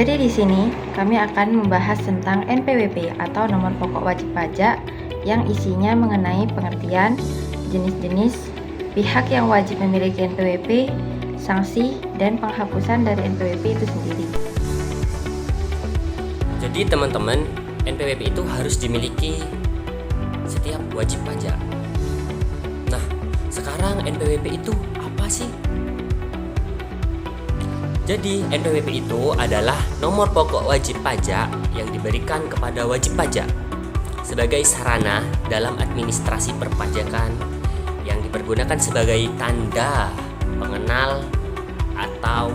Jadi di sini kami akan membahas tentang NPWP atau nomor pokok wajib pajak yang isinya mengenai pengertian, jenis-jenis, pihak yang wajib memiliki NPWP, sanksi, dan penghapusan dari NPWP itu sendiri. Jadi teman-teman, NPWP itu harus dimiliki setiap wajib pajak. Nah, sekarang NPWP itu apa sih? Jadi NPWP itu adalah nomor pokok wajib pajak yang diberikan kepada wajib pajak sebagai sarana dalam administrasi perpajakan yang dipergunakan sebagai tanda pengenal atau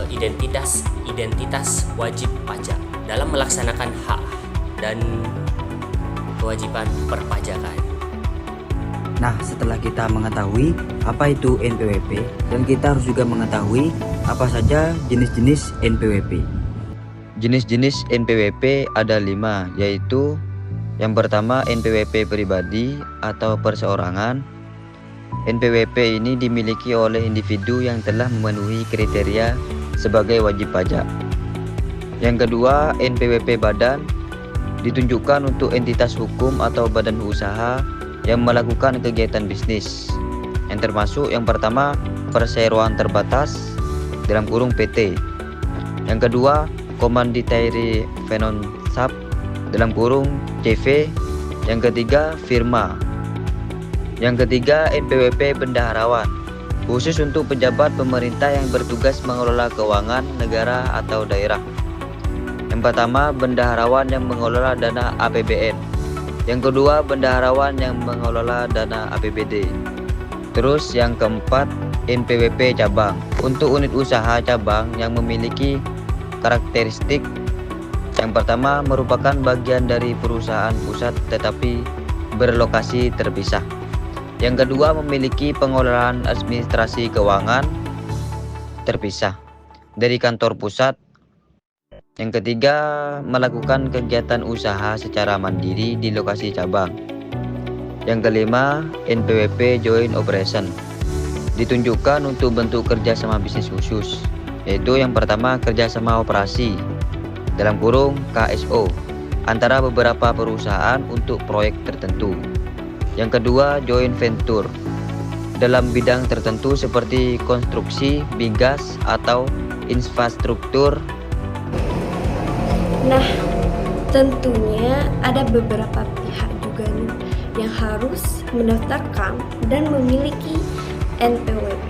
identitas wajib pajak dalam melaksanakan hak dan kewajiban perpajakan. Nah, setelah kita mengetahui apa itu NPWP, dan kita harus juga mengetahui apa saja jenis-jenis NPWP. Jenis-jenis NPWP ada 5, yaitu yang pertama NPWP pribadi atau perseorangan. NPWP ini dimiliki oleh individu yang telah memenuhi kriteria sebagai wajib pajak. Yang kedua, NPWP badan ditunjukkan untuk entitas hukum atau badan usaha yang melakukan kegiatan bisnis, yang termasuk yang pertama perseroan terbatas dalam kurung PT, yang kedua Commandeitary Venon-Sub dalam kurung CV, yang ketiga firma, yang ketiga NPWP bendaharawan khusus untuk pejabat pemerintah yang bertugas mengelola keuangan negara atau daerah. Yang pertama bendaharawan yang mengelola dana APBN, yang kedua bendaharawan yang mengelola dana APBD. Terus yang keempat NPWP cabang untuk unit usaha cabang yang memiliki karakteristik yang pertama merupakan bagian dari perusahaan pusat tetapi berlokasi terpisah. Yang kedua memiliki pengelolaan administrasi keuangan terpisah dari kantor pusat. Yang ketiga, melakukan kegiatan usaha secara mandiri di lokasi cabang. Yang kelima, NPWP Joint Operation ditunjukkan untuk bentuk kerjasama bisnis khusus, yaitu yang pertama kerjasama operasi dalam kurung KSO antara beberapa perusahaan untuk proyek tertentu. Yang kedua, Joint Venture dalam bidang tertentu seperti konstruksi, migas, atau infrastruktur. Nah, tentunya ada beberapa pihak juga nih yang harus mendaftarkan dan memiliki NPWP.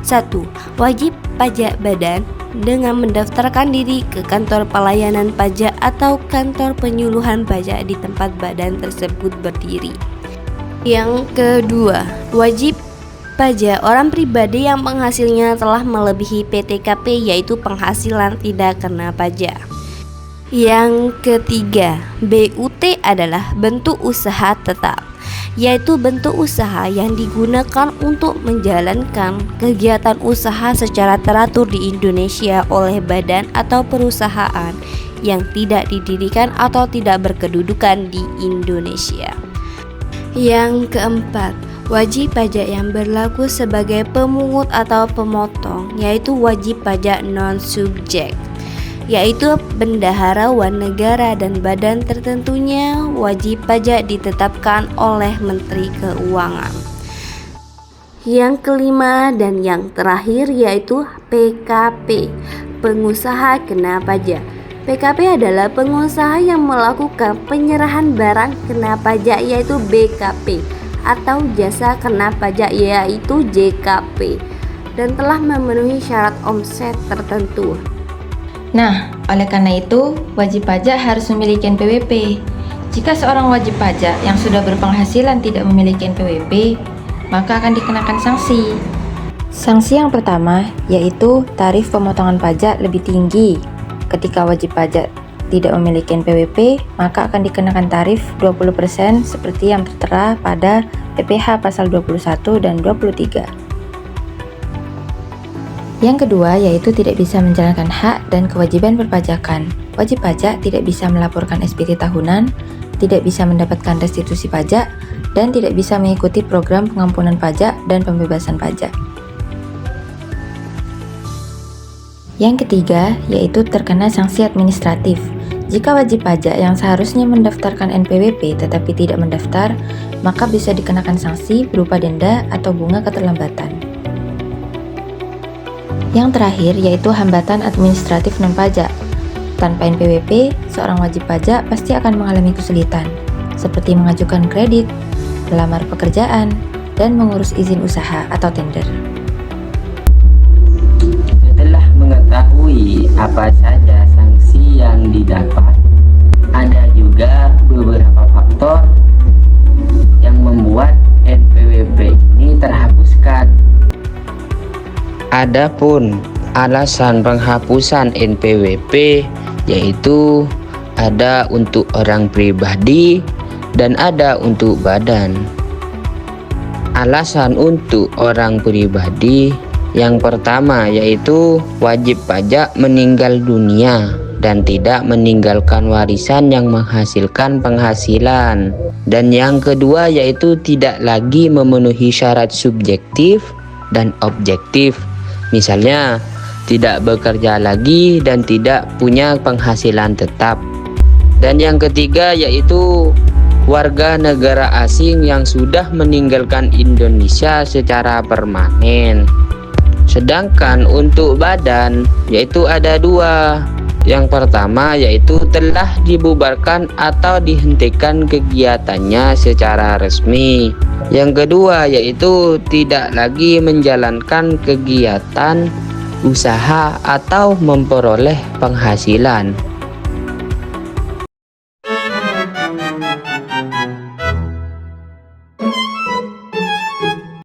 1. Wajib pajak badan dengan mendaftarkan diri ke kantor pelayanan pajak atau kantor penyuluhan pajak di tempat badan tersebut berdiri. Yang kedua, wajib pajak orang pribadi yang penghasilnya telah melebihi PTKP, yaitu penghasilan tidak kena pajak. Yang ketiga, BUT adalah bentuk usaha tetap, yaitu bentuk usaha yang digunakan untuk menjalankan kegiatan usaha secara teratur di Indonesia oleh badan atau perusahaan yang tidak didirikan atau tidak berkedudukan di Indonesia. Yang keempat, wajib pajak yang berlaku sebagai pemungut atau pemotong, yaitu wajib pajak non-subjek, yaitu bendaharawan negara dan badan tertentunya wajib pajak ditetapkan oleh Menteri Keuangan. Yang kelima dan yang terakhir yaitu PKP, pengusaha kena pajak. PKP adalah pengusaha yang melakukan penyerahan barang kena pajak, yaitu BKP, atau jasa kena pajak, yaitu JKP, dan telah memenuhi syarat omset tertentu. Nah, oleh karena itu, wajib pajak harus memiliki NPWP. Jika seorang wajib pajak yang sudah berpenghasilan tidak memiliki NPWP, maka akan dikenakan sanksi. Sanksi yang pertama yaitu tarif pemotongan pajak lebih tinggi. Ketika wajib pajak tidak memiliki NPWP, maka akan dikenakan tarif 20% seperti yang tertera pada PPh pasal 21 dan 23. Yang kedua yaitu tidak bisa menjalankan hak dan kewajiban perpajakan. Wajib pajak tidak bisa melaporkan SPT tahunan, tidak bisa mendapatkan restitusi pajak, dan tidak bisa mengikuti program pengampunan pajak dan pembebasan pajak. Yang ketiga, yaitu terkena sanksi administratif. Jika wajib pajak yang seharusnya mendaftarkan NPWP tetapi tidak mendaftar, maka bisa dikenakan sanksi berupa denda atau bunga keterlambatan. Yang terakhir, yaitu hambatan administratif non-pajak. Tanpa NPWP, seorang wajib pajak pasti akan mengalami kesulitan, seperti mengajukan kredit, melamar pekerjaan, dan mengurus izin usaha atau tender. Setelah mengetahui apa saja sanksi yang didapat, ada juga beberapa faktor yang membuat NPWP ini terhapuskan. Adapun alasan penghapusan NPWP yaitu ada untuk orang pribadi dan ada untuk badan. Alasan untuk orang pribadi yang pertama yaitu wajib pajak meninggal dunia dan tidak meninggalkan warisan yang menghasilkan penghasilan. Dan yang kedua yaitu tidak lagi memenuhi syarat subjektif dan objektif. Misalnya tidak bekerja lagi dan tidak punya penghasilan tetap. Dan yang ketiga yaitu warga negara asing yang sudah meninggalkan Indonesia secara permanen. Sedangkan untuk badan yaitu ada dua. Yang pertama yaitu telah dibubarkan atau dihentikan kegiatannya secara resmi. Yang kedua yaitu tidak lagi menjalankan kegiatan usaha atau memperoleh penghasilan.